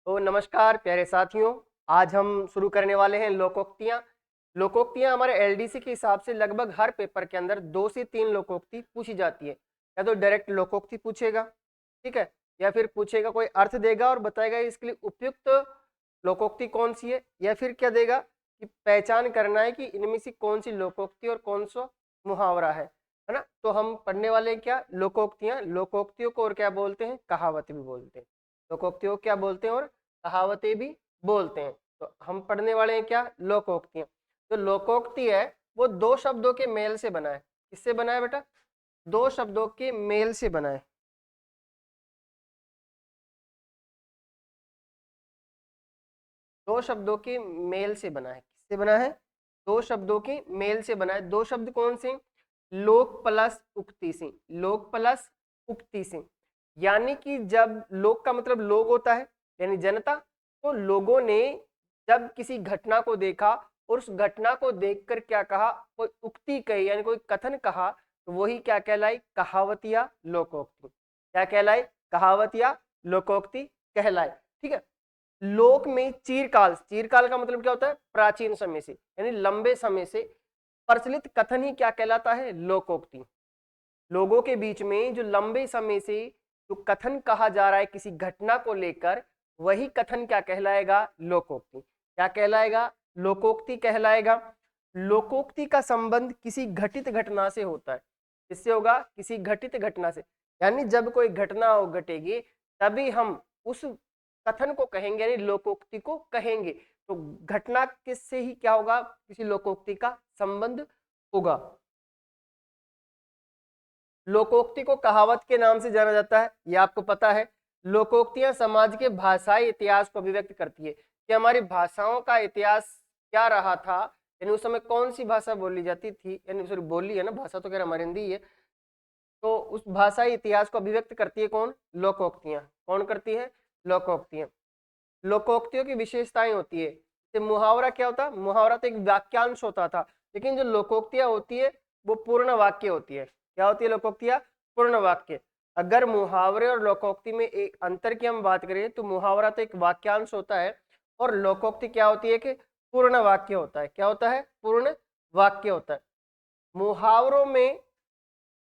तो नमस्कार प्यारे साथियों। आज हम शुरू करने वाले हैं लोकोक्तियां। लोकोक्तियां हमारे एलडीसी के हिसाब से लगभग हर पेपर के अंदर 2 से 3 लोकोक्ति पूछी जाती है। या तो डायरेक्ट लोकोक्ति पूछेगा, ठीक है, या फिर पूछेगा कोई अर्थ देगा और बताएगा इसके लिए उपयुक्त लोकोक्ति कौन सी है, या फिर क्या देगा कि पहचान करना है कि इनमें से कौन सी लोकोक्ति और कौन सा मुहावरा है ना। तो हम पढ़ने वाले हैं क्या, लोकोक्तियां। लोकोक्तियों को और क्या बोलते हैं, कहावत भी बोलते हैं। लोकोक्तियों को क्या बोलते हैं और कहावतें भी बोलते हैं। तो हम पढ़ने वाले हैं क्या, लोकोक्तियां। जो लोकोक्ति है वो 2 शब्दों के मेल से बना है। किससे बना है बेटा, 2 शब्दों के मेल से बना है। 2 शब्दों के मेल से बना है। किससे बना है, 2 शब्दों के मेल से बना है। 2 शब्द कौन से, लोक प्लस उक्ति से। लोक प्लस उक्ति से, यानी कि जब लोक का मतलब लोग होता है यानी जनता, तो लोगों ने जब किसी घटना को देखा और उस घटना को देखकर क्या कहा, कोई उक्ति कही यानी कोई कथन कहा, तो वही क्या कहलाई, कहावत या लोकोक्ति। क्या कहलाई, कहावत या लोकोक्ति कहलाए। ठीक है। लोक में चीरकाल, चीरकाल का मतलब क्या होता है, प्राचीन समय से यानी लंबे समय से प्रचलित कथन ही क्या कहलाता है, लोकोक्ति। लोगों के बीच में जो लंबे समय से जो कथन कहा जा रहा है किसी घटना को लेकर, वही कथन क्या कहलाएगा, लोकोक्ति। क्या कहलाएगा, लोकोक्ति कहलाएगा। लोकोक्ति का संबंध किसी घटित घटना से होता है। किससे होगा, किसी घटित घटना से। यानी जब कोई घटना घटेगी तभी हम उस कथन को कहेंगे यानी लोकोक्ति को कहेंगे। तो घटना किससे ही क्या होगा, किसी लोकोक्ति का संबंध होगा। लोकोक्ति को कहावत के नाम से जाना जाता है, यह आपको पता है। लोकोक्तियां समाज के भाषाई इतिहास को अभिव्यक्त करती है कि हमारी भाषाओं का इतिहास क्या रहा था, यानी उस समय कौन सी भाषा बोली जाती थी, यानी सॉरी बोली है ना, भाषा तो कह हमारी हिंदी है। तो उस भाषाई इतिहास को अभिव्यक्त करती है कौन, लोकोक्तियां। कौन करती है, लोकोक्तियां। लोकोक्तियों की विशेषताएं होती है। जैसे मुहावरा क्या होता, मुहावरा तो एक वाक्यांश होता था, लेकिन जो लोकोक्तियां होती है वो पूर्ण वाक्य होती है। क्या होती है लोकोक्तियां, पूर्ण वाक्य। अगर मुहावरे और लोकोक्ति में एक अंतर की हम बात करें तो मुहावरा तो एक वाक्यांश होता है और लोकोक्ति क्या होती है कि पूर्ण वाक्य होता है। क्या होता है, पूर्ण वाक्य होता है। मुहावरों में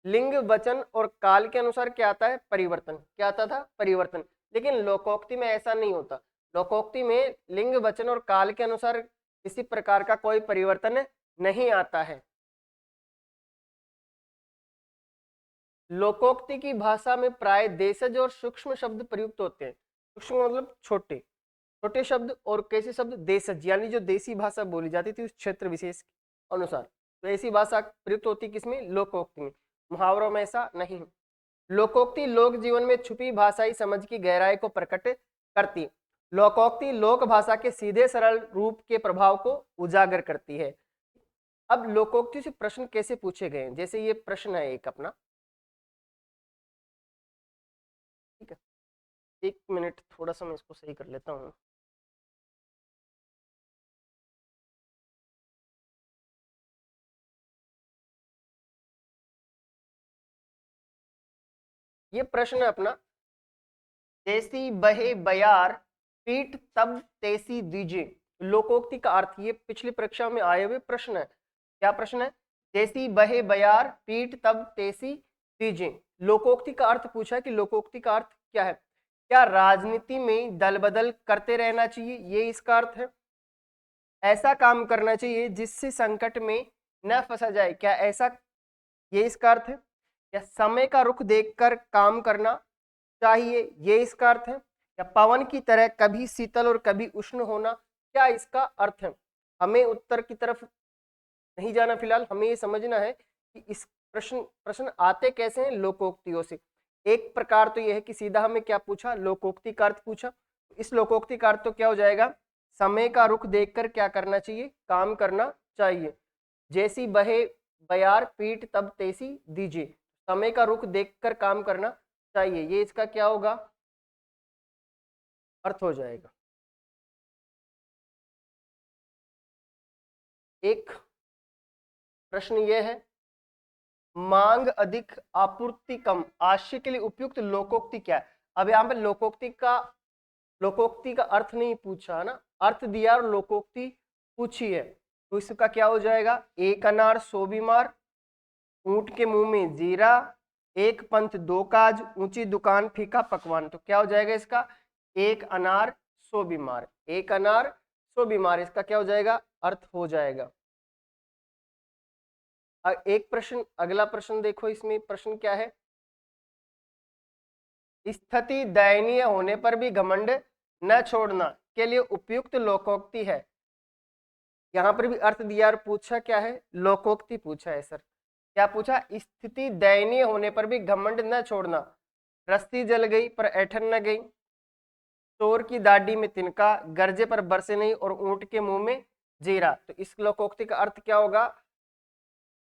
लिंग वचन और काल के अनुसार क्या आता है, परिवर्तन। क्या आता था, परिवर्तन। लेकिन लोकोक्ति में ऐसा नहीं होता। लोकोक्ति में लिंग वचन और काल के अनुसार किसी प्रकार का कोई परिवर्तन नहीं आता है। लोकोक्ति की भाषा में प्राय देशज और सूक्ष्म शब्द प्रयुक्त होते हैं। सूक्ष्म मतलब छोटे, छोटे शब्द, और कैसे शब्द, देशज यानी जो देसी भाषा बोली जाती थी उस क्षेत्र विशेष के अनुसार। तो ऐसी भाषा प्रयुक्त होती है किसमें, लोकोक्ति में। मुहावरों में ऐसा नहीं है। लोकोक्ति लोक जीवन में छुपी भाषाई समझ की गहराई को प्रकट करती। लोकोक्ति लोक भाषा के सीधे सरल रूप के प्रभाव को उजागर करती है। अब लोकोक्ति से प्रश्न कैसे पूछे गए हैं, जैसे ये प्रश्न है एक अपना, ठीक है। 1 मिनट, थोड़ा सा मैं इसको सही कर लेता हूँ। ये प्रश्न है अपना, जैसी बहे बयार पीठ तब तैसी दीजिए। लोकोक्ति का अर्थ, ये पिछली परीक्षा में आए हुए प्रश्न है। क्या प्रश्न है, जैसी बहे बयार पीठ तब तैसी दीजिए। लोकोक्ति का अर्थ पूछा है कि लोकोक्ति का अर्थ क्या है। क्या राजनीति में दल बदल करते रहना चाहिए, ये इसका अर्थ है। ऐसा काम करना चाहिए जिससे संकट में न फंसा जाए, क्या ऐसा, ये इसका अर्थ है। या समय का रुख देखकर काम करना चाहिए, ये इसका अर्थ है। या पवन की तरह कभी शीतल और कभी उष्ण होना, क्या इसका अर्थ है। हमें उत्तर की तरफ नहीं जाना फिलहाल, हमें ये समझना है कि इस प्रश्न प्रश्न आते कैसे हैं, लोकोक्तियों से। एक प्रकार तो यह है कि सीधा हमें क्या पूछा, लोकोक्ति का अर्थ पूछा। इस लोकोक्ति का अर्थ तो क्या हो जाएगा, समय का रुख देखकर क्या करना चाहिए, काम करना चाहिए। जैसी बहे बयार पीठ तब तैसी दीजिए, समय का रुख देखकर काम करना चाहिए, ये इसका क्या होगा, अर्थ हो जाएगा। एक प्रश्न ये है, मांग अधिक आपूर्ति कम, आश्चर्य के लिए उपयुक्त लोकोक्ति क्या है। अब यहाँ पे लोकोक्ति का लोकोक्ति का अर्थ नहीं पूछा ना, अर्थ दिया और लोकोक्ति पूछी है, तो इसका क्या हो जाएगा, एक अनार सो बीमार, ऊंट के मुंह में जीरा, एक पंथ दो काज, ऊंची दुकान फीका पकवान। तो क्या हो जाएगा इसका, एक अनार सो बीमार, एक अनार सो बीमार, इसका क्या हो जाएगा, अर्थ हो जाएगा। एक प्रश्न, अगला प्रश्न देखो, इसमें प्रश्न क्या है, स्थिति दयनीय होने पर भी घमंड न छोड़ना के लिए उपयुक्त लोकोक्ति है। यहां पर भी अर्थ दिया और पूछा क्या है, लोकोक्ति पूछा है। सर क्या पूछा, स्थिति दयनीय होने पर भी घमंड न छोड़ना, रस्सी जल गई पर ऐठन न गई, चोर की दाढ़ी में तिनका, गरजे पर बरसे नहीं, और ऊंट के मुंह में जीरा। तो इस लोकोक्ति का अर्थ क्या होगा,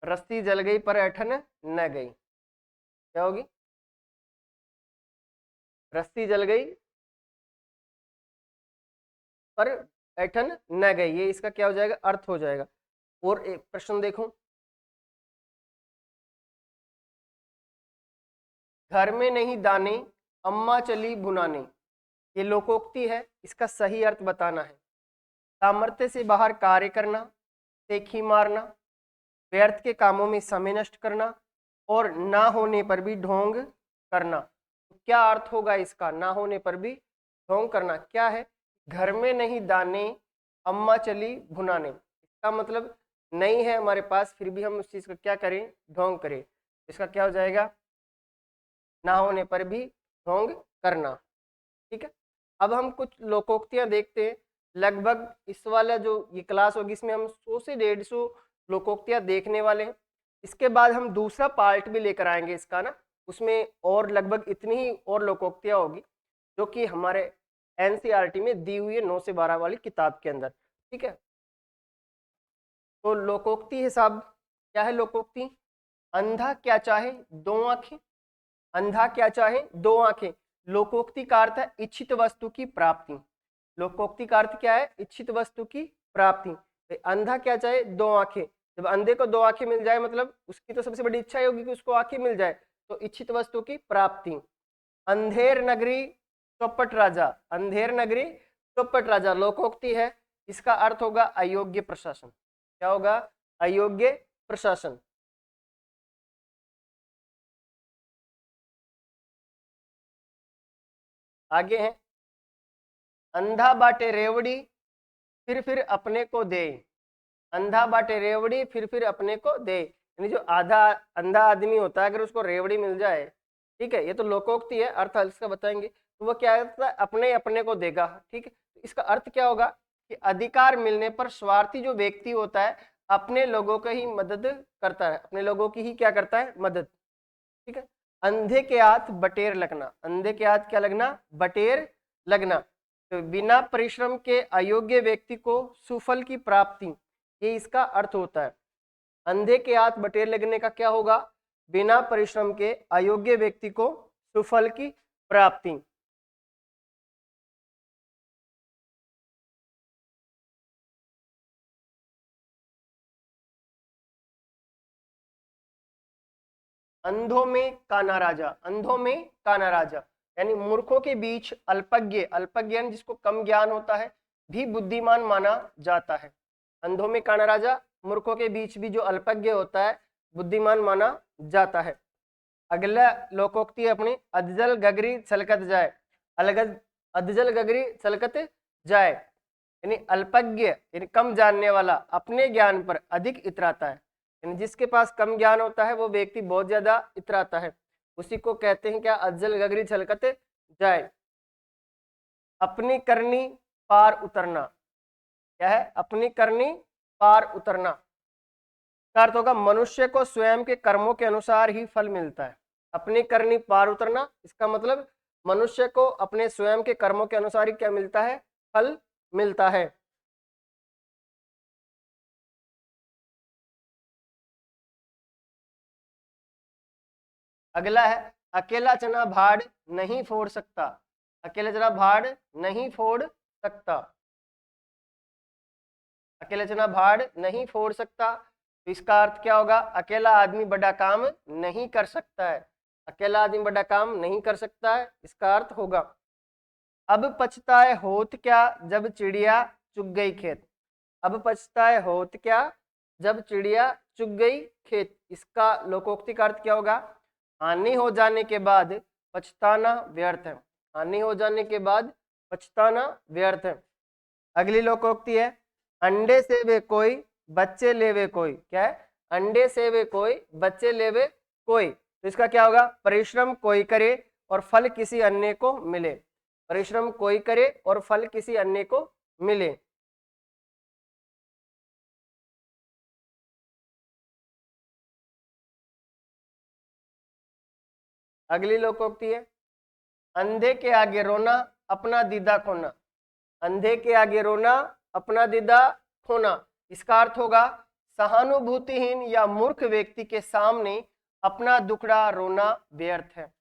रस्सी जल गई पर ऐठन न गई, क्या होगी, रस्सी जल गई पर ऐठन न गई, ये इसका क्या हो जाएगा, अर्थ हो जाएगा। और एक प्रश्न देखो, घर में नहीं दाने अम्मा चली भुनाने, ये लोकोक्ति है, इसका सही अर्थ बताना है। सामर्थ्य से बाहर कार्य करना, सेखी मारना, व्यर्थ के कामों में समय नष्ट करना, और ना होने पर भी ढोंग करना। क्या अर्थ होगा इसका, ना होने पर भी ढोंग करना क्या है, घर में नहीं दाने अम्मा चली भुनाने, इसका मतलब नहीं है हमारे पास, फिर भी हम उस चीज का क्या करें, ढोंग करें। इसका क्या हो जाएगा, ना होने पर भी ढोंग करना। ठीक है, अब हम कुछ लोकोक्तियां देखते हैं। लगभग इस वाला जो ये क्लास होगी इसमें हम 100 से 150 लोकोक्तियां देखने वाले हैं। इसके बाद हम दूसरा पार्ट भी लेकर आएंगे इसका ना, उसमें और लगभग इतनी ही और लोकोक्तियां होगी जो कि हमारे एनसीईआरटी में दी हुई है 9 से 12 वाली किताब के अंदर। ठीक है, तो लोकोक्ति हिसाब क्या है, लोकोक्ति, अंधा क्या चाहे दो आंखें, अंधा क्या चाहे दो आंखें, लोकोक्ति का अर्थ है इच्छित वस्तु की प्राप्ति। लोकोक्ति का अर्थ क्या है, इच्छित वस्तु की प्राप्ति। तो अंधा क्या चाहे दो आंखें, जब अंधे को दो आंखें मिल जाए मतलब उसकी तो सबसे बड़ी इच्छा होगी कि उसको आंखें मिल जाए, तो इच्छित वस्तु की प्राप्ति। अंधेर नगरी चौपट राजा, अंधेर नगरी चौपट राजा लोकोक्ति है, इसका अर्थ होगा अयोग्य प्रशासन। क्या होगा, अयोग्य प्रशासन। आगे है, अंधा बाटे रेवड़ी फिर अपने को दे, अंधा बाटे रेवड़ी फिर अपने को दे, यानी जो आधा अंधा आदमी होता है अगर उसको रेवड़ी मिल जाए, ठीक है, ये तो लोकोक्ति है, अर्थ इसका बताएंगे, तो वो क्या करता है, अपने अपने को देगा। ठीक है, तो इसका अर्थ क्या होगा कि अधिकार मिलने पर स्वार्थी जो व्यक्ति होता है अपने लोगों को ही मदद करता है, अपने लोगों की ही क्या करता है, मदद। ठीक है, अंधे के हाथ बटेर लगना, अंधे के हाथ क्या लगना, बटेर लगना। तो बिना परिश्रम के अयोग्य व्यक्ति को सुफल की प्राप्ति, ये इसका अर्थ होता है। अंधे के हाथ बटेर लगने का क्या होगा, बिना परिश्रम के अयोग्य व्यक्ति को सुफल की प्राप्ति। अंधों में काना राजा, अंधों में काना राजा, यानी मूर्खों के बीच अल्पज्ञ, अल्पज्ञ यानी जिसको कम ज्ञान होता है भी बुद्धिमान माना जाता है। अंधों में काना राजा, मूर्खों के बीच भी जो अल्पज्ञ होता है बुद्धिमान माना जाता है। अगला लोकोक्ति अपनी, अधजल गगरी छलकत जाए, अलगद अधजल गगरी छलकत जाए, यानी अल्पज्ञ यानी कम जानने वाला अपने ज्ञान पर अधिक इतराता है, यानी जिसके पास कम ज्ञान होता है वो व्यक्ति बहुत ज्यादा इतराता है, उसी को कहते हैं क्या, अधजल गगरी छलकत जाए। अपनी करनी पार उतरना, क्या है, अपनी करनी पार उतरना का अर्थ होगा मनुष्य को स्वयं के कर्मों के अनुसार ही फल मिलता है। अपनी करनी पार उतरना, इसका मतलब मनुष्य को अपने स्वयं के कर्मों के अनुसार ही क्या मिलता है, फल मिलता है। अगला है, अकेला चना भाड़ नहीं फोड़ सकता, अकेला चना भाड़ नहीं फोड़ सकता, अकेला चना भाड़ नहीं फोड़ सकता। तो इसका अर्थ क्या होगा, अकेला आदमी बड़ा काम नहीं कर सकता है, अकेला आदमी बड़ा काम नहीं कर सकता है, इसका अर्थ होगा। अब पछताए होत क्या जब चिड़िया चुग गई खेत। अब पछताए होत क्या जब चिड़िया चुग गई खेत। इसका लोकोक्ति का अर्थ क्या होगा? हानि हो जाने के बाद पछताना व्यर्थ है। हानि हो जाने के बाद पछताना व्यर्थ है। अगली लोकोक्ति है, अंडे से वे कोई बच्चे लेवे कोई। क्या है? अंडे से वे कोई बच्चे लेवे कोई। तो इसका क्या होगा? परिश्रम कोई करे और फल किसी अन्य को मिले। परिश्रम कोई करे और फल किसी अन्य को मिले। अगली लोकोक्ति है, अंधे के आगे रोना अपना दीदा खोना। अंधे के आगे रोना अपना दीदा खोना। इसका अर्थ होगा सहानुभूतिहीन या मूर्ख व्यक्ति के सामने अपना दुखड़ा रोना व्यर्थ है।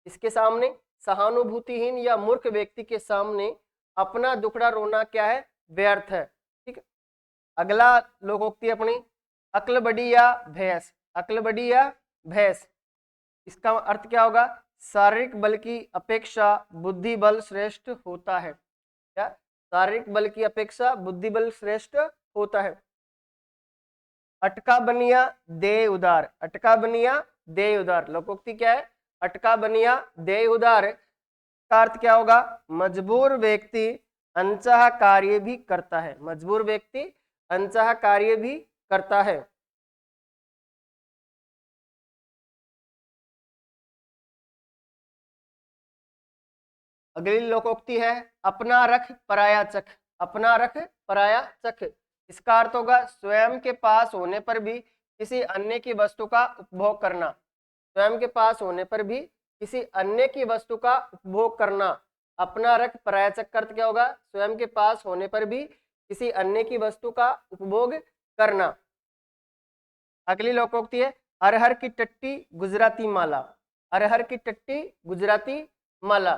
इसके सामने सहानुभूतिहीन या मूर्ख व्यक्ति के सामने अपना दुखड़ा रोना क्या है? व्यर्थ है। ठीक है। अगला लोकोक्ति अपनी, अक्ल बड़ी या भैंस। अक्ल बड़ी या भैंस। इसका अर्थ क्या होगा? शारीरिक बल की अपेक्षा बुद्धि बल श्रेष्ठ होता है। क्या? शारीरिक बल की अपेक्षा बुद्धि बल श्रेष्ठ होता है। अटका बनिया दे उदार। अटका बनिया दे उदार। लोकोक्ति क्या है? अटका बनिया दे उदार का अर्थ क्या होगा? मजबूर व्यक्ति अनचाहा कार्य भी करता है। मजबूर व्यक्ति अनचाहा कार्य भी करता है। अगली लोकोक्ति है, अपना रख पराया चख। अपना रख पराया चख। इसका अर्थ होगा स्वयं के पास होने पर भी किसी अन्य की वस्तु का उपभोग करना। स्वयं के पास होने पर भी किसी अन्य की वस्तु का उपभोग करना। अपना रख पराया चख का अर्थ क्या होगा? स्वयं के पास होने पर भी किसी अन्य की वस्तु का उपभोग करना। अगली लोकोक्ति है, अरहर की टट्टी गुजराती माला। अरहर की टट्टी गुजराती माला।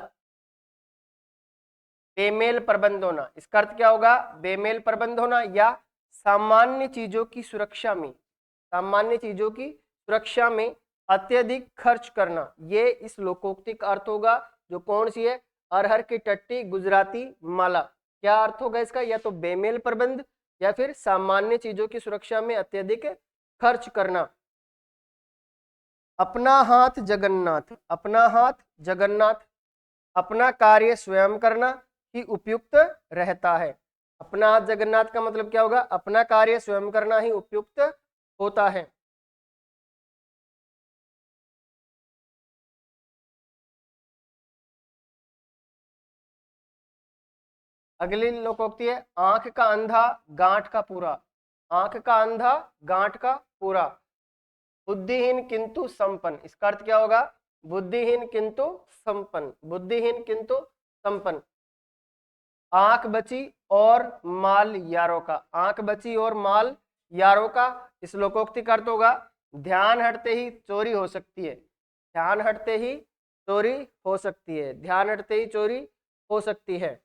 बेमेल प्रबंध होना। इसका अर्थ क्या होगा? बेमेल प्रबंध होना या सामान्य चीजों की सुरक्षा में, सामान्य चीजों की सुरक्षा में अत्यधिक खर्च करना। ये इस लोकोक्ति का अर्थ होगा। जो कौन सी है? अरहर की टट्टी गुजराती माला। क्या अर्थ होगा इसका? या तो बेमेल प्रबंध या फिर सामान्य चीजों की सुरक्षा में अत्यधिक खर्च करना। अपना हाथ जगन्नाथ। अपना हाथ जगन्नाथ। अपना कार्य स्वयं करना ही उपयुक्त रहता है। अपना हाथ जगन्नाथ का मतलब क्या होगा? अपना कार्य स्वयं करना ही उपयुक्त होता है। अगली लोकोक्ति है, आंख का अंधा गांठ का पूरा। आंख का अंधा गांठ का पूरा। बुद्धिहीन किंतु संपन्न। इसका अर्थ क्या होगा? बुद्धिहीन किंतु संपन्न। बुद्धिहीन किंतु संपन्न। आंख बची और माल यारों का। आंख बची और माल यारों का। इस लोकोक्ति का अर्थ होगा ध्यान हटते ही चोरी हो सकती है। ध्यान हटते ही चोरी हो सकती है। ध्यान हटते ही चोरी हो सकती है।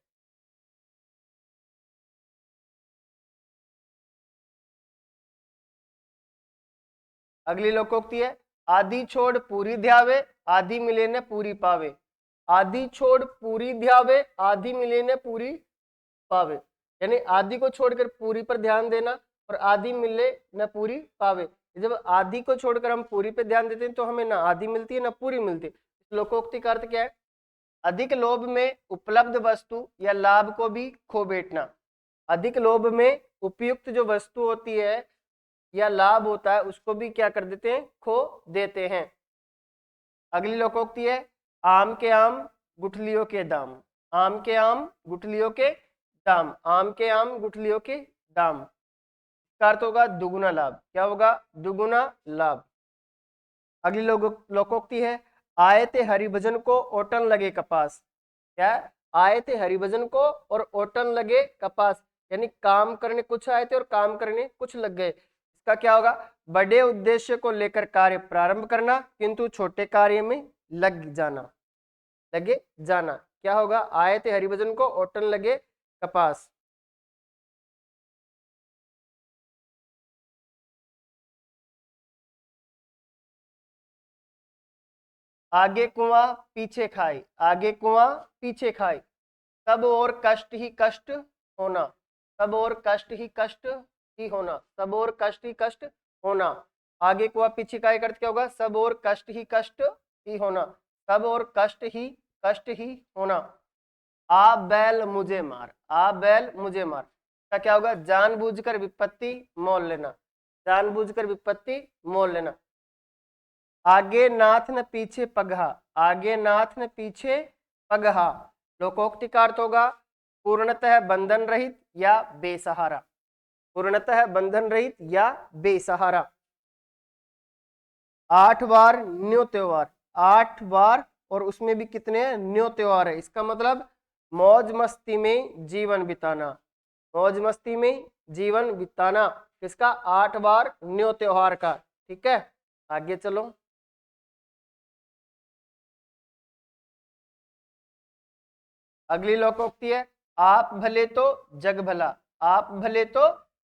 अगली लोकोक्ति है, आदि छोड़ पूरी ध्यावे आदि मिले न पूरी पावे। आदि छोड़ पूरी ध्यावे आदि मिले न पूरी पावे। यानी आदि को छोड़कर पूरी पर ध्यान देना और आदि मिले न पूरी पावे। जब आदि को छोड़कर हम पूरी पे ध्यान देते हैं तो हमें ना आदि मिलती है ना पूरी मिलती है। इस लोकोक्ति का अर्थ क्या है? अधिक लोभ में उपलब्ध वस्तु या लाभ को भी खो बैठना। अधिक लोभ में उपयुक्त जो वस्तु होती है या लाभ होता है उसको भी क्या कर देते हैं? खो देते हैं। अगली लोकोक्ति है, आम के आम गुठलियों के दाम। आम के आम गुठलियों के दाम। आम के आम गुठलियों के दाम का अर्थ होगा दुगुना लाभ। क्या होगा? दुगुना लाभ। अगली लोकोक्ति है, आए थे हरिभजन को ओटन लगे कपास। क्या है? आए थे हरिभजन को और ओटन लगे कपास। यानी काम करने कुछ आए थे और काम करने कुछ लग गए। इसका क्या होगा? बड़े उद्देश्य को लेकर कार्य प्रारंभ करना किंतु छोटे कार्य में लग जाना। लगे जाना। क्या होगा? आए थे हरिभजन को ओटन लगे कपास। आगे कुआं पीछे खाई। आगे कुआं पीछे खाई। सब और कष्ट ही कष्ट होना, सब और कष्ट ही कष्ट ही होना, सब और कष्ट ही कष्ट होना। आगे को आप पीछे का अर्थ क्या होगा, सब और कष्ट ही कष्ट ही होना, सब और कष्ट ही होना। आ बैल मुझे मार, आ बैल मुझे मार का क्या होगा, जानबूझकर विपत्ति मोल लेना, जानबूझकर विपत्ति मोल लेना। आगे नाथ न पीछे पगहा, आगे नाथ न पीछे पगहा लोकोक्ति का अर्थ होगा पूर्णतः बंधन रहित या बेसहारा, पूर्णतः बंधन रहित या बेसहारा। 8 बार न्यू त्योहार, 8 बार और उसमें भी कितने न्यू त्योहार है, इसका मतलब मौज मस्ती में जीवन बिताना, मौज मस्ती में जीवन बिताना, किसका 8 बार न्यू त्योहार का। ठीक है, आगे चलो। अगली लोकोक्ति है आप भले तो जग भला, आप भले तो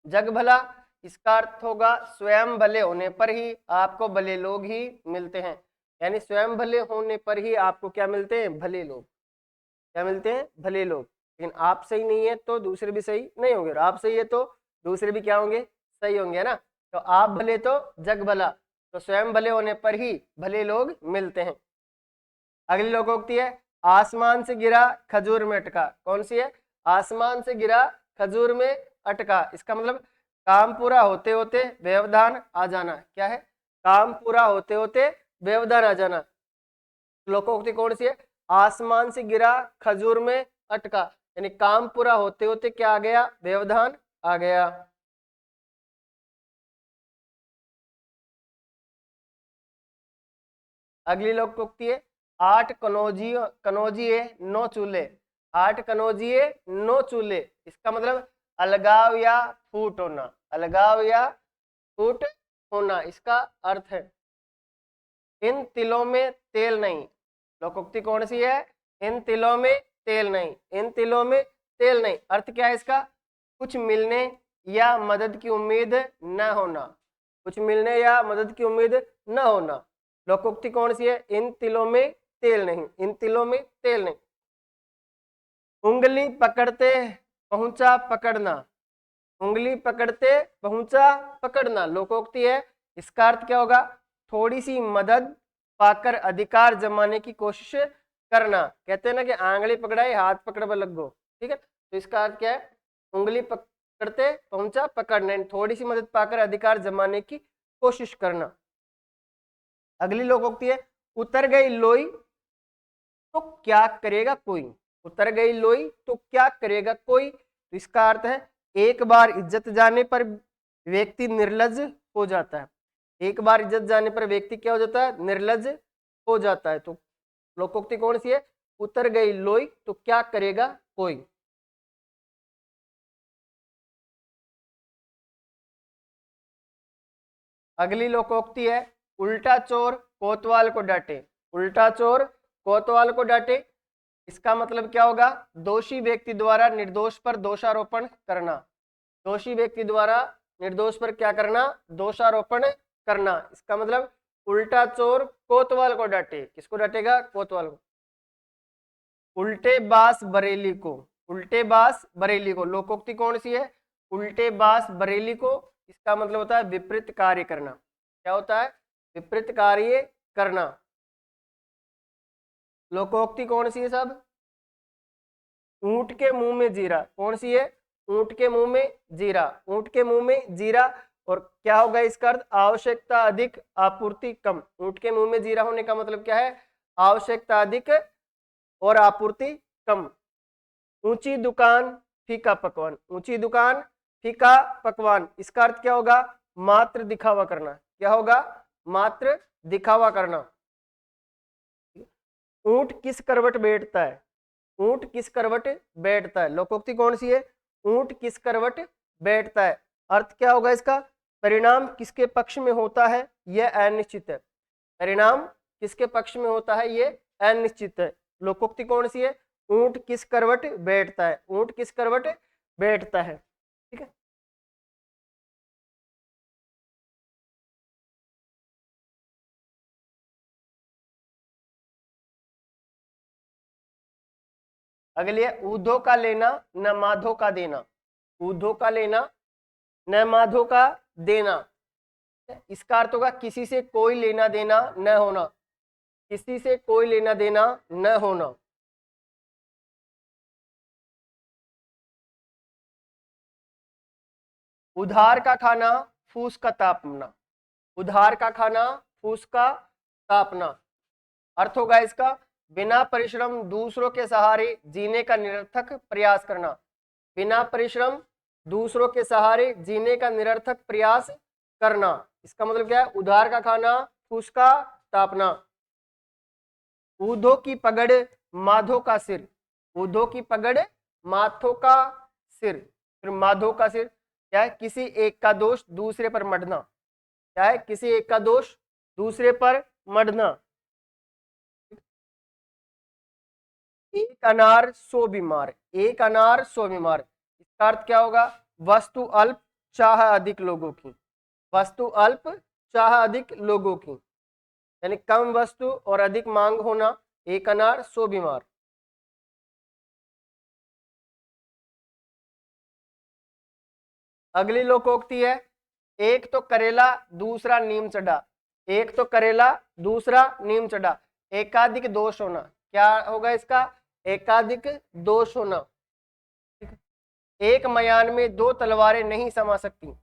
जग भला, इसका अर्थ होगा स्वयं भले होने पर ही आपको भले लोग ही मिलते हैं, यानी स्वयं भले होने पर ही आपको क्या मिलते हैं, भले लोग, क्या मिलते हैं, भले लोग। लेकिन आप सही नहीं है तो दूसरे भी सही नहीं होंगे, और आप सही है तो दूसरे भी क्या होंगे, सही होंगे, है ना। तो आप भले तो जग भला, तो स्वयं भले होने पर ही भले लोग मिलते हैं। अगली लोकोक्ति है आसमान से गिरा खजूर में अटका, कौन सी है, आसमान से गिरा खजूर में अटका, इसका मतलब काम पूरा होते होते व्यवधान आ जाना, क्या है, काम पूरा होते होते व्यवधान आ जाना। लोकोक्ति कौन सी है, आसमान से गिरा खजूर में अटका, यानी काम पूरा होते होते क्या आ गया, व्यवधान आ गया। अगली लोकोक्ति है 8 कनौजिए 9 चूल्हे, 8 कनौजिए 9 चूल्हे, इसका मतलब अलगाव या फूट होना, अलगाव या फूट होना, इसका अर्थ है इन तिलों में तेल नहीं। लोकोक्ति कौन सी है, इन तिलों में तेल नहीं, इन तिलों में तेल नहीं, अर्थ क्या है इसका, कुछ मिलने या मदद की उम्मीद न होना, कुछ मिलने या मदद की उम्मीद न होना। लोकोक्ति कौन सी है, इन तिलों में तेल नहीं, इन तिलों में तेल नहीं। उंगली पकड़ते पहुंचा पकड़ना, उंगली पकड़ते पहुंचा पकड़ना लोकोक्ति है, इसका अर्थ क्या होगा, थोड़ी सी मदद पाकर अधिकार जमाने की कोशिश करना, कहते हैं ना कि आंगली पकड़ाई हाथ पकड़ पर लगो, ठीक है, तो इसका अर्थ क्या है, उंगली पकड़ते पहुंचा पकड़ना, थोड़ी सी मदद पाकर अधिकार जमाने की कोशिश करना। अगली लोकोक्ति है उतर गई लोई तो क्या करेगा कोई, उतर गई लोई तो क्या करेगा कोई, तो इसका अर्थ है एक बार इज्जत जाने पर व्यक्ति निर्लज हो जाता है, एक बार इज्जत जाने पर व्यक्ति क्या हो जाता है, निर्लज हो जाता है। तो लोकोक्ति कौन सी है, उतर गई लोई तो क्या करेगा कोई। अगली लोकोक्ति है उल्टा चोर कोतवाल को डांटे, उल्टा चोर कोतवाल को डांटे, इसका मतलब क्या होगा, दोषी व्यक्ति द्वारा निर्दोष पर दोषारोपण करना, दोषी व्यक्ति द्वारा निर्दोष पर क्या करना, दोषारोपण करना, इसका मतलब उल्टा चोर कोतवाल को डांटे, किसको डांटेगा, कोतवाल को। उल्टे बास बरेली को, उल्टे बास बरेली को लोकोक्ति कौन सी है, उल्टे बास बरेली को, इसका मतलब होता है विपरीत कार्य करना, क्या होता है, विपरीत कार्य करना। लोकोक्ति कौन सी है सब, ऊंट के मुंह में जीरा, कौन सी है, ऊंट के मुंह में जीरा, ऊंट के मुंह में जीरा, और क्या होगा इसका अर्थ, आवश्यकता अधिक आपूर्ति कम, ऊंट के मुंह में जीरा होने का मतलब क्या है, आवश्यकता अधिक और आपूर्ति कम। ऊंची दुकान फीका पकवान, ऊंची दुकान फीका पकवान, इसका अर्थ क्या होगा, मात्र दिखावा करना, क्या होगा, मात्र दिखावा करना। ऊंट किस करवट बैठता है, ऊंट किस करवट बैठता है, लोकोक्ति कौन सी है, ऊंट किस करवट बैठता है, अर्थ क्या होगा इसका, परिणाम किसके पक्ष में होता है यह अनिश्चित है, परिणाम किसके पक्ष में होता है ये अनिश्चित है। लोकोक्ति कौन सी है, ऊंट किस करवट बैठता है, ऊंट किस करवट बैठता है, ठीक है। अगली है ऊधो का लेना न माधो का देना। ऊधो का लेना न माधो का देना, इसका अर्थ होगा किसी से कोई लेना देना न होना, किसी से कोई लेना देना न होना। उधार का खाना फूस का तापना, उधार का खाना फूस का तापना। अर्थ होगा इसका बिना परिश्रम दूसरों के सहारे जीने का निरर्थक प्रयास करना, बिना परिश्रम दूसरों के सहारे जीने का निरर्थक प्रयास करना। इसका मतलब क्या है? उधार का खाना फूस का तापना। ऊधो की पगड़ माधो का सिर, ऊधो की पगड़ माथो का सिर, फिर माधो का सिर क्या है? किसी एक का दोष दूसरे पर मढ़ना, क्या है? किसी एक का दोष दूसरे पर मढ़ना। एक अनार सो बीमार, एक अनार सो बीमार, इसका अर्थ क्या होगा? वस्तु अल्प चाह अधिक लोगों की, वस्तु अल्प चाह अधिक लोगों की, यानी कम वस्तु और अधिक मांग होना। एक अनार सो बीमार। अगली लोकोक्ति है एक तो करेला दूसरा नीम चढ़ा, एक तो करेला दूसरा नीम चढ़ा। एकाधिक दोष होना, क्या होगा इसका? एकाधिक दोष होना। एक मयान में दो तलवारें नहीं समा सकती,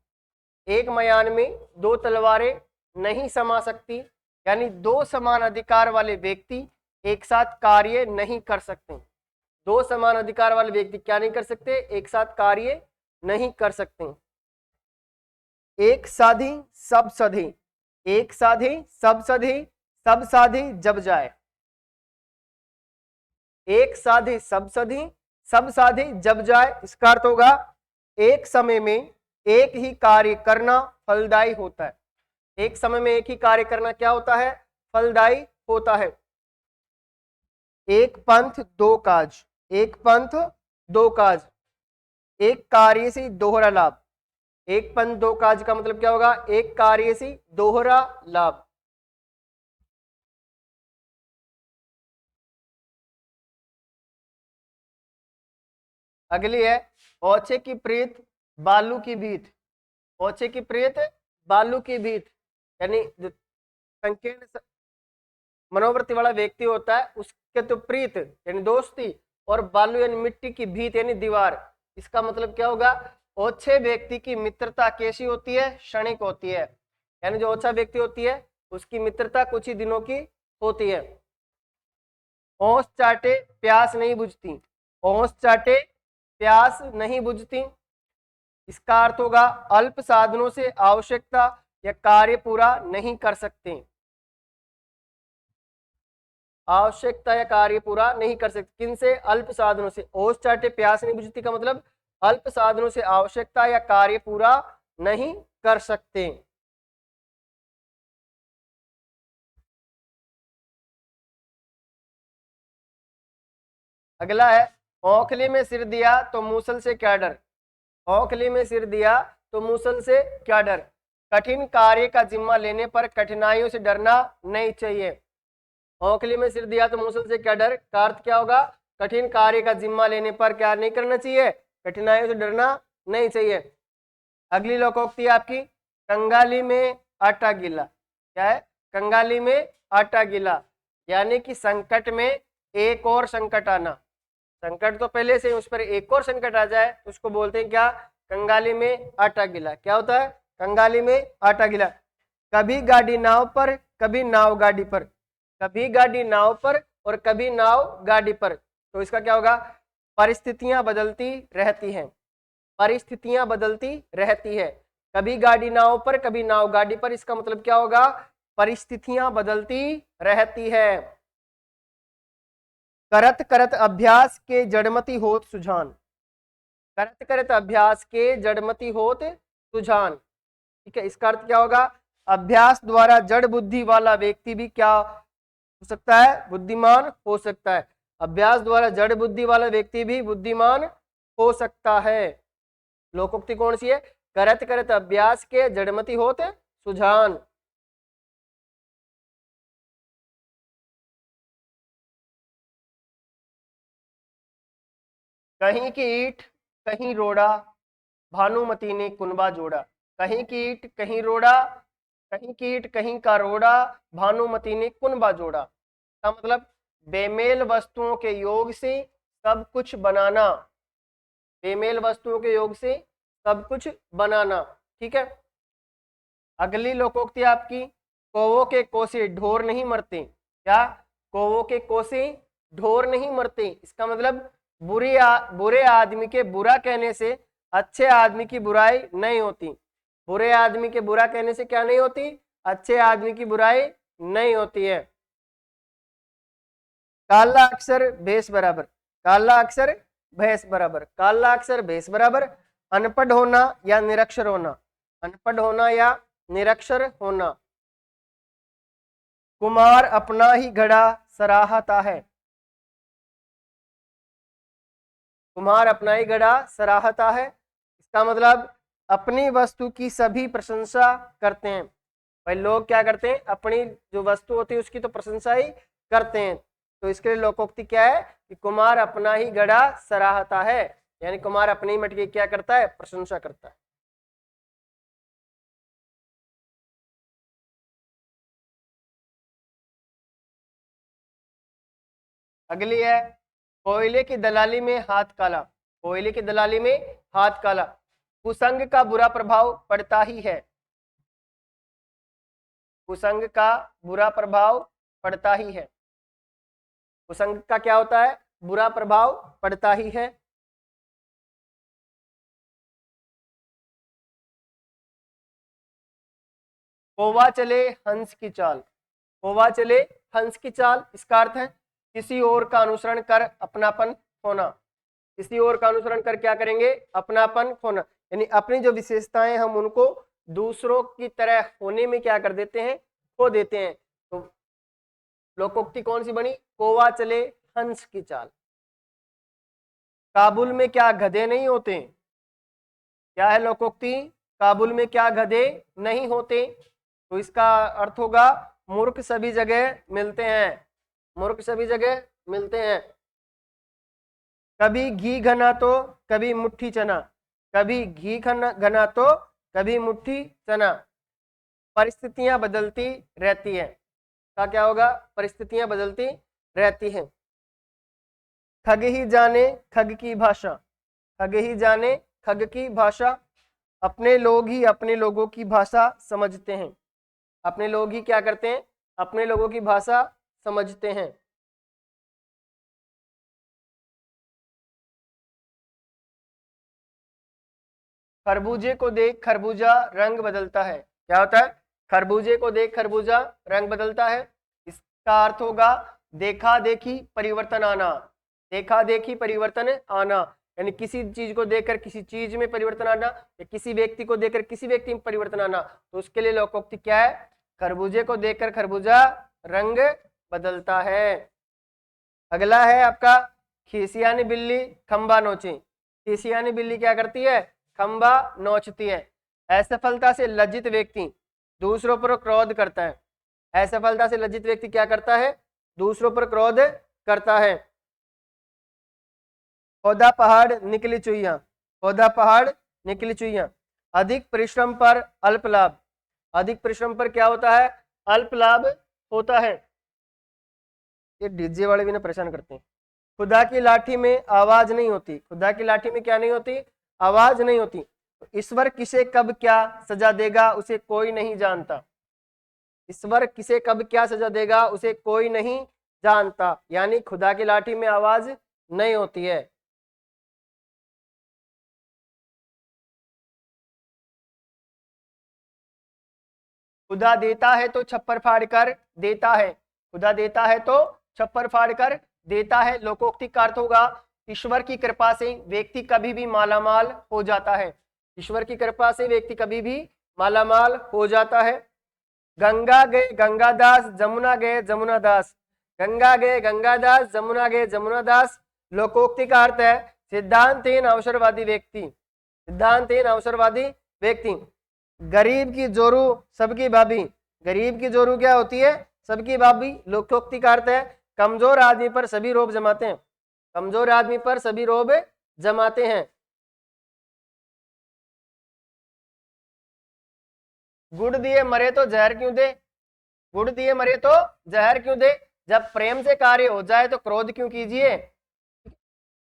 एक मयान में दो तलवारें नहीं समा सकती, यानी दो समान अधिकार वाले व्यक्ति एक साथ कार्य नहीं कर सकते। दो समान अधिकार वाले व्यक्ति क्या नहीं कर सकते? एक साथ कार्य नहीं कर सकते। एक साधी सब सधी, एक साधी सब सधी, सब साधी जब जाए। एक साधी सब सधी, सब साधी जब जाए, इसका अर्थ होगा एक समय में एक ही कार्य करना फलदायी होता है। एक समय में एक ही कार्य करना क्या होता है? फलदायी होता है। एक पंथ दो काज, एक पंथ दो काज, एक कार्य से दोहरा लाभ। एक पंथ दो काज का मतलब क्या होगा? एक कार्य से दोहरा लाभ। अगली है ओछे की प्रीत बालू की भीत, ओछे की प्रीत बालू की भीत, यानी जो संकीर्ण मनोवृत्ति वाला व्यक्ति होता है उसके तो प्रीत यानी दोस्ती, और बालू यानी मिट्टी की भीत यानी दीवार। इसका मतलब क्या होगा? ओछे व्यक्ति की मित्रता कैसी होती है? क्षणिक होती है, यानी जो ओछा व्यक्ति होती है उसकी मित्रता कुछ ही दिनों की होती है। ओस चाटे प्यास नहीं बुझती, ओस चाटे प्यास नहीं बुझती, इसका अर्थ होगा अल्प साधनों से आवश्यकता या कार्य पूरा नहीं कर सकते, आवश्यकता या कार्य पूरा नहीं कर सकते। किन से? अल्प साधनों से। ओस चाटे प्यास नहीं बुझती का मतलब अल्प साधनों से आवश्यकता या कार्य पूरा नहीं कर सकते। अगला है औखली में सिर दिया तो मूसल से क्या डर, औखली में सिर दिया तो मूसल से क्या डर। कठिन कार्य का जिम्मा लेने पर कठिनाइयों से डरना नहीं चाहिए। औखली में सिर दिया तो मूसल से क्या डर का अर्थ क्या होगा? कठिन कार्य का जिम्मा लेने पर क्या नहीं करना चाहिए? कठिनाइयों से डरना नहीं चाहिए। अगली लोकोक्ति है आपकी कंगाली में आटा गीला, क्या है? कंगाली में आटा गीला, यानी कि संकट में एक और संकट आना। संकट तो पहले से उस पर एक और संकट आ जाए उसको बोलते हैं क्या? कंगाली में आटा गीला। क्या होता है? कंगाली में आटा गीला। कभी गाड़ी नाव पर कभी नाव गाड़ी पर, कभी गाड़ी नाव पर और कभी नाव गाड़ी पर, तो इसका क्या होगा? परिस्थितियां बदलती रहती हैं, परिस्थितियां बदलती रहती है। कभी गाड़ी नाव पर कभी नाव गाड़ी पर, इसका मतलब क्या होगा? परिस्थितियां बदलती रहती है। करत करत अभ्यास के जड़मती होत सुझान, करत करत अभ्यास के जड़मती होत सुझान, ठीक है। इसका अर्थ क्या होगा? अभ्यास द्वारा जड़ बुद्धि वाला व्यक्ति भी क्या हो सकता है? बुद्धिमान हो सकता है। अभ्यास द्वारा जड़ बुद्धि वाला व्यक्ति भी बुद्धिमान हो सकता है। लोकोक्ति कौन सी है? करत करत अभ्यास के जड़मती होत सुझान। कहीं की ईंट कहीं रोड़ा, भानुमति ने कुनबा जोड़ा। कहीं की ईंट कहीं रोड़ा, कहीं की ईंट कहीं का रोड़ा, भानुमति ने कुनबा जोड़ा। का मतलब बेमेल वस्तुओं के योग से सब कुछ बनाना, बेमेल वस्तुओं के योग से सब कुछ बनाना। ठीक है। अगली लोकोक्ति आपकी, कौवों के कोसे ढोर नहीं मरते। क्या? कौवों के कोसे ढोर नहीं मरते। इसका मतलब बुरे आदमी के बुरा कहने से अच्छे आदमी की बुराई नहीं होती। बुरे आदमी के बुरा कहने से क्या नहीं होती? अच्छे आदमी की बुराई नहीं होती है। काला अक्षर भैंस बराबर, काला अक्षर भैंस बराबर, काला अक्षर भैंस बराबर अनपढ़ होना या निरक्षर होना, अनपढ़ होना या निरक्षर होना। कुम्हार अपना ही घड़ा सराहता है, कुम्हार अपना ही घड़ा सराहता है। इसका मतलब अपनी वस्तु की सभी प्रशंसा करते हैं। भाई लोग क्या करते हैं? अपनी जो वस्तु होती है उसकी तो प्रशंसा ही करते हैं। तो इसके लिए लोकोक्ति क्या है कि कुम्हार अपना ही घड़ा सराहता है, यानी कुम्हार अपनी मटकी की क्या करता है? प्रशंसा करता है। अगली है, कोयले की दलाली में हाथ काला, कोयले की दलाली में हाथ काला। कुसंग का बुरा प्रभाव पड़ता ही है, कुसंग का बुरा प्रभाव पड़ता ही है। कुसंग का क्या होता है? बुरा प्रभाव पड़ता ही है। कोवा चले हंस की चाल, कोवा चले हंस की चाल, इसका अर्थ है किसी और का अनुसरण कर अपनापन खोना, किसी और का अनुसरण कर क्या करेंगे? अपनापन खोना, यानी अपनी जो विशेषताएं हम उनको दूसरों की तरह होने में क्या कर देते हैं? खो देते हैं। तो लोकोक्ति कौन सी बनी? कोवा चले हंस की चाल। काबुल में क्या गधे नहीं होते? क्या है लोकोक्ति? काबुल में क्या गधे नहीं होते? तो इसका अर्थ होगा मूर्ख सभी जगह मिलते हैं, मूर्ख सभी जगह मिलते हैं। कभी घी घना तो कभी मुट्ठी चना, कभी घी घना तो कभी मुट्ठी चना। परिस्थितियां बदलती रहती है, क्या होगा? परिस्थितियां बदलती रहती हैं। खग ही जाने खग की भाषा, खग ही जाने खग की भाषा। अपने लोग ही अपने लोगों की भाषा समझते हैं, अपने लोग ही क्या करते हैं? अपने लोगों की भाषा समझते हैं। खरबूजे को देख खरबूजा रंग बदलता है, क्या होता है? खरबूजे को देख खरबूजा रंग बदलता है। इसका अर्थ होगा देखा देखी परिवर्तन आना, देखा देखी परिवर्तन आना, यानी किसी चीज को देखकर किसी चीज में परिवर्तन आना या किसी व्यक्ति को देखकर किसी व्यक्ति में परिवर्तन आना। तो उसके लिए लोकोक्ति क्या है? खरबूजे को देखकर खरबूजा रंग बदलता है। अगला है आपका, खीसियानी बिल्ली खंबा नोचे। खीसियानी बिल्ली क्या करती है? खंबा नोचती है। असफलता से लज्जित व्यक्ति दूसरों पर क्रोध करता है, असफलता से लज्जित व्यक्ति क्या करता है? दूसरों पर क्रोध करता है। पौधा पहाड़ निकली चुईया, पौधा पहाड़ निकली चुईया। अधिक परिश्रम पर अल्प लाभ, अधिक परिश्रम पर क्या होता है? अल्प लाभ होता है। ये डीजे वाले भी ना परेशान करते हैं। खुदा की लाठी में आवाज नहीं होती, खुदा की लाठी में क्या नहीं होती? आवाज नहीं होती। ईश्वर किसे कब क्या सजा देगा उसे कोई नहीं जानता, ईश्वर किसे कब क्या सजा देगा उसे कोई नहीं जानता, यानी खुदा की लाठी में आवाज नहीं होती है। खुदा देता है तो छप्पर फाड़ कर देता है, खुदा देता है तो छप्पर फाड़ कर देता है। लोकोक्ति का अर्थ होगा ईश्वर की कृपा से व्यक्ति कभी भी मालामाल हो जाता है, ईश्वर की कृपा से व्यक्ति कभी भी मालामाल हो जाता है। गंगा गए गंगादास जमुना गए जमुनादास, गंगा गए गंगादास जमुना गए जमुनादास। लोकोक्ति का अर्थ है सिद्धांतहीन अवसरवादी व्यक्ति, सिद्धांतहीन अवसरवादी व्यक्ति। गरीब की जोरू सबकी भाभी, गरीब की जोरू क्या होती है? सबकी भाभी। लोकोक्ति का अर्थ है कमजोर आदमी पर सभी रोब जमाते हैं, कमजोर आदमी पर सभी रोब जमाते हैं। गुड़ दिए मरे तो जहर क्यों दे, गुड़ दिए मरे तो जहर क्यों दे, जब प्रेम से कार्य हो जाए तो क्रोध क्यों कीजिए।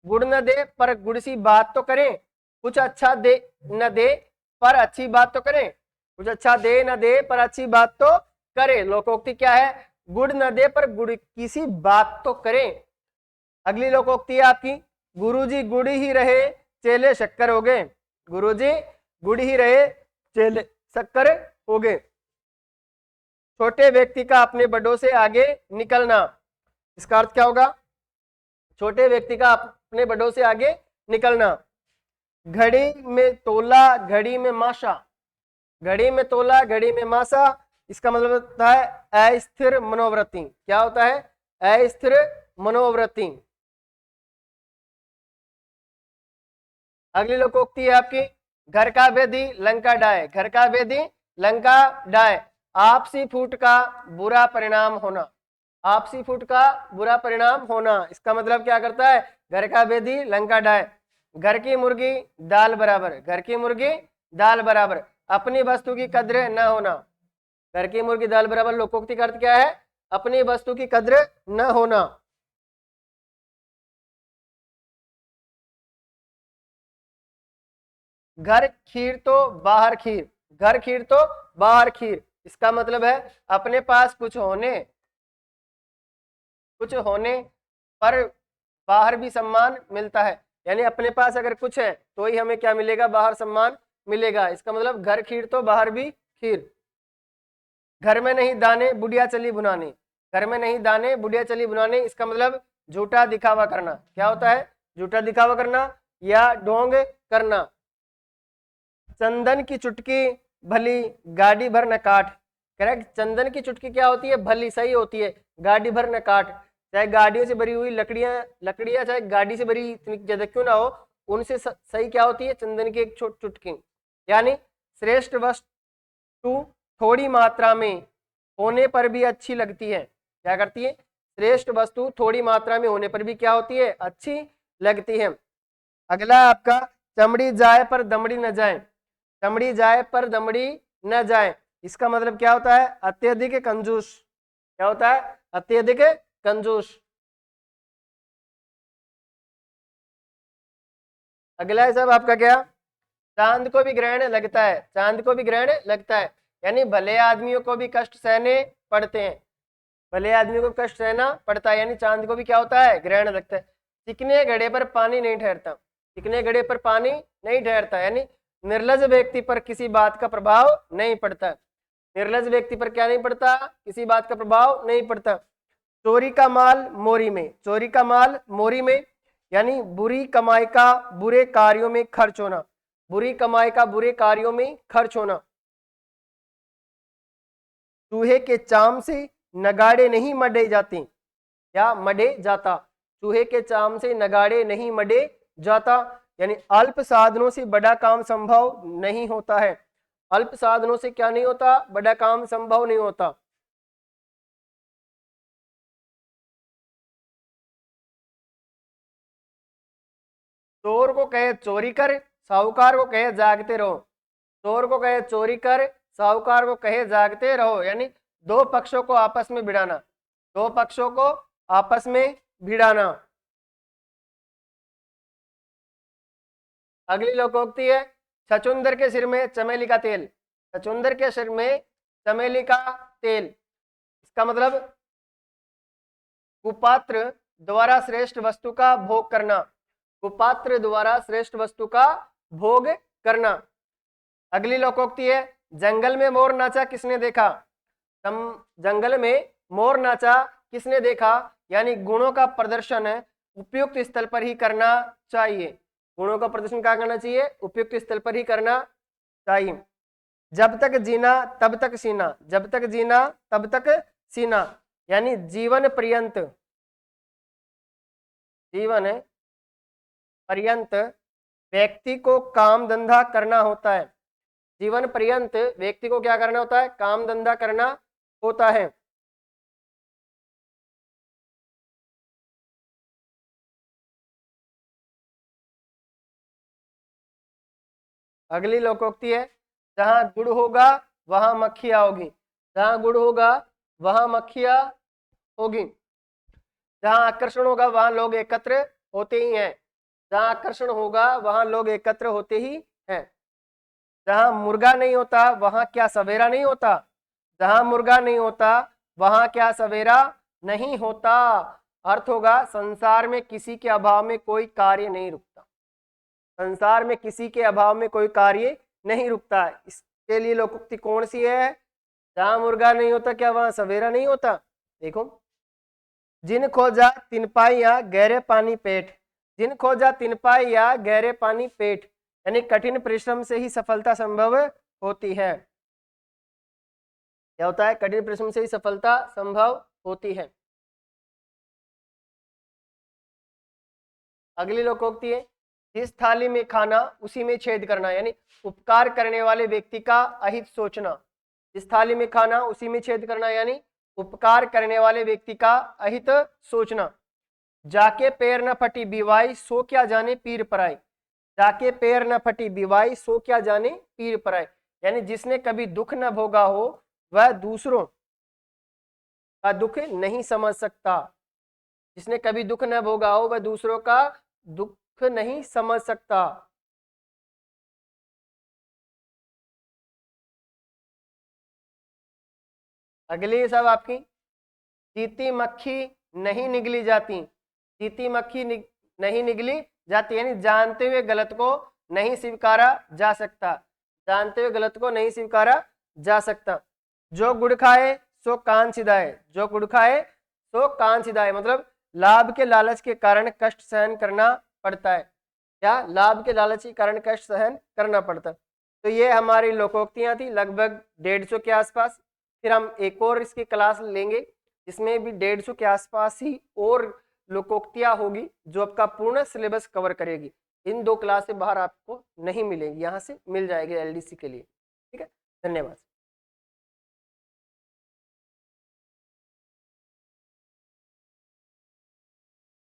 गुड़ न दे पर गुड़ सी बात तो करें, कुछ अच्छा दे न दे पर अच्छी बात तो करें, कुछ अच्छा दे न दे पर अच्छी बात तो करे। लोकोक्ति क्या है, गुड़ न दे पर गुड़ किसी बात तो करें। अगली लोकोक्ति है आपकी, गुरुजी गुड़ ही रहे चेले शक्कर हो गए, गुरुजी गुड़ ही रहे चेले शक्कर हो गए। छोटे व्यक्ति का अपने बड़ों से आगे निकलना, इसका अर्थ क्या होगा, छोटे व्यक्ति का अपने बड़ों से आगे निकलना। घड़ी में तोला घड़ी में माशा, घड़ी में तोला घड़ी में माशा, इसका मतलब होता है अस्थिर मनोवृत्ति। क्या होता है, अस्थिर मनोवृत्ति। अगली लोकोक्ति है आपकी, घर का भेदी लंका डाय, घर का भेदी लंका डाय। आपसी फूट का बुरा परिणाम होना, आपसी फूट का बुरा परिणाम होना, इसका मतलब क्या करता है, घर का भेदी लंका डाय। घर की मुर्गी दाल बराबर, घर की मुर्गी दाल बराबर। अपनी वस्तु की कद्र न होना, घर की मुर्गी दाल बराबर लोकोक्ति का अर्थ क्या है, अपनी वस्तु की कद्र न होना। घर खीर तो बाहर खीर, घर खीर तो बाहर खीर, इसका मतलब है अपने पास कुछ होने पर बाहर भी सम्मान मिलता है, यानी अपने पास अगर कुछ है तो ही हमें क्या मिलेगा, बाहर सम्मान मिलेगा। इसका मतलब घर खीर तो बाहर भी खीर। घर में नहीं दाने बुढ़िया चली बुनाने, घर में नहीं दाने बुढ़िया चली बुनाने, इसका मतलब झूठा दिखावा करना। क्या होता है, झूठा दिखावा करना या ढोंग करना। चंदन की चुटकी भली गाड़ी भर न काट, करेक्ट, चंदन की चुटकी क्या होती है, भली सही होती है, गाड़ी भर न काट। चाहे गाड़ियों से भरी हुई लकड़ियां चाहे गाड़ी से भरी इतनी ज्यादा क्यों ना हो, उनसे सही क्या होती है, चंदन की एक चुटकी। यानी श्रेष्ठ वस्तु थोड़ी मात्रा में होने पर भी अच्छी लगती है, क्या करती है, श्रेष्ठ वस्तु थोड़ी मात्रा में होने पर भी क्या होती है, अच्छी लगती है। अगला आपका, चमड़ी जाए पर दमड़ी न जाए, चमड़ी जाए पर दमड़ी न जाए, इसका मतलब क्या होता है, अत्यधिक कंजूस। क्या होता है, अत्यधिक कंजूस। अगला है सब आपका क्या, चांद को भी ग्रहण लगता है, चांद को भी ग्रहण लगता है, यानी भले आदमियों को भी कष्ट सहने पड़ते हैं, भले आदमी को कष्ट सहना पड़ता है, यानी चांद को भी क्या होता है, ग्रहण लगता है। चिकने घड़े पर पानी नहीं ठहरता, चिकने घड़े पर पानी नहीं ठहरता, यानी निर्लज व्यक्ति पर किसी बात का प्रभाव नहीं पड़ता, निर्लज व्यक्ति पर क्या नहीं पड़ता, किसी बात का प्रभाव नहीं पड़ता। चोरी का माल मोरी में, चोरी का माल मोरी में, यानी बुरी कमाई का बुरे कार्यों में खर्च होना, बुरी कमाई का बुरे कार्यों में खर्च होना। चूहे के चाम से नगाड़े नहीं मढ़े जाते, या मढ़े जाता, चूहे के चाम से नगाड़े नहीं मढ़े जाता, यानी अल्प साधनों से बड़ा काम संभव नहीं होता है, अल्प साधनों से क्या नहीं होता, बड़ा काम संभव नहीं होता। चोर को कहे चोरी कर, साहूकार को कहे जागते रहो, चोर को कहे चोरी कर, साहूकार को कहे जागते रहो, यानी दो पक्षों को आपस में भिड़ाना, दो पक्षों को आपस में भिड़ाना। अगली लोकोक्ति है, छछूंदर के सिर में चमेली का तेल, छछूंदर के सिर में चमेली का तेल, इसका मतलब कुपात्र द्वारा श्रेष्ठ वस्तु का भोग करना, कुपात्र द्वारा श्रेष्ठ वस्तु का भोग करना। अगली लोकोक्ति है, जंगल में मोर नाचा किसने देखा, जंगल में मोर नाचा किसने देखा, यानी गुणों का प्रदर्शन है उपयुक्त स्थल पर ही करना चाहिए, गुणों का प्रदर्शन क्या करना चाहिए, उपयुक्त स्थल पर ही करना चाहिए। जब तक जीना तब तक सीना, जब तक जीना तब तक सीना, यानी जीवन पर्यंत, जीवन पर्यंत व्यक्ति को काम धंधा करना होता है, जीवन पर्यंत व्यक्ति को क्या करना होता है, काम धंधा करना होता है। अगली लोकोक्ति है, जहां गुड़ होगा वहां मक्खियां होगी। जहां गुड़ होगा वहां मक्खियां होगी। जहां आकर्षण होगा वहां लोग एकत्र होते ही हैं। जहां आकर्षण होगा वहां लोग एकत्र होते ही हैं। जहां मुर्गा नहीं होता वहां क्या सवेरा नहीं होता। जहां मुर्गा नहीं होता वहां क्या सवेरा नहीं होता। अर्थ होगा संसार में किसी के अभाव में कोई कार्य नहीं रुकता। संसार में किसी के अभाव में कोई कार्य नहीं रुकता। इसके लिए लोकोक्ति कौन सी है? जहां मुर्गा नहीं होता क्या वहां सवेरा नहीं होता। देखो, जिन खोजा तिन पाइया गहरे पानी पेट। जिन खोजा तिन पाइया गहरे पानी पेट, यानी कठिन परिश्रम से ही सफलता संभव होती है। क्या होता है? कठिन परिश्रम से ही सफलता संभव होती है। अगली लोकोक्ति है, जिस थाली में खाना उसी में छेद करना, यानी उपकार करने वाले व्यक्ति का अहित सोचना। जिस थाली में खाना उसी में छेद करना, यानी उपकार करने वाले व्यक्ति का अहित सोचना। जाके पैर न फटी बिवाई सो क्या जाने पीर पराई। जाके पैर न फटी बिवाई सो क्या जाने पीर पराई, यानी जिसने कभी दुख न भोगा हो वह दूसरों का दुख नहीं समझ सकता। जिसने कभी दुख न भोगा हो वह दूसरों का दुख नहीं समझ सकता। अगली सब आपकी, जीती मक्खी नहीं निगली जाती। जीती मक्खी नहीं निगली जाती, यानी जानते हुए गलत को नहीं स्वीकारा जा सकता। जानते हुए गलत को नहीं स्वीकारा जा सकता। जो गुड़ खाए सो कान सिधाए। जो गुड़ खाए सो कान सिधाए, मतलब लाभ के लालच के कारण कष्ट सहन करना पड़ता है। क्या? लाभ के लालच के कारण कष्ट सहन करना पड़ता है। तो ये हमारी लोकोक्तियां थी, लगभग 150 के आसपास। फिर हम एक और इसकी क्लास लेंगे जिसमें भी 150 के आसपास ही और लोकोक्तियां होगी, जो आपका पूर्ण सिलेबस कवर करेगी। इन 2 क्लास से बाहर आपको नहीं मिलेगी, यहाँ से मिल जाएगी एलडीसी के लिए। ठीक है, धन्यवाद।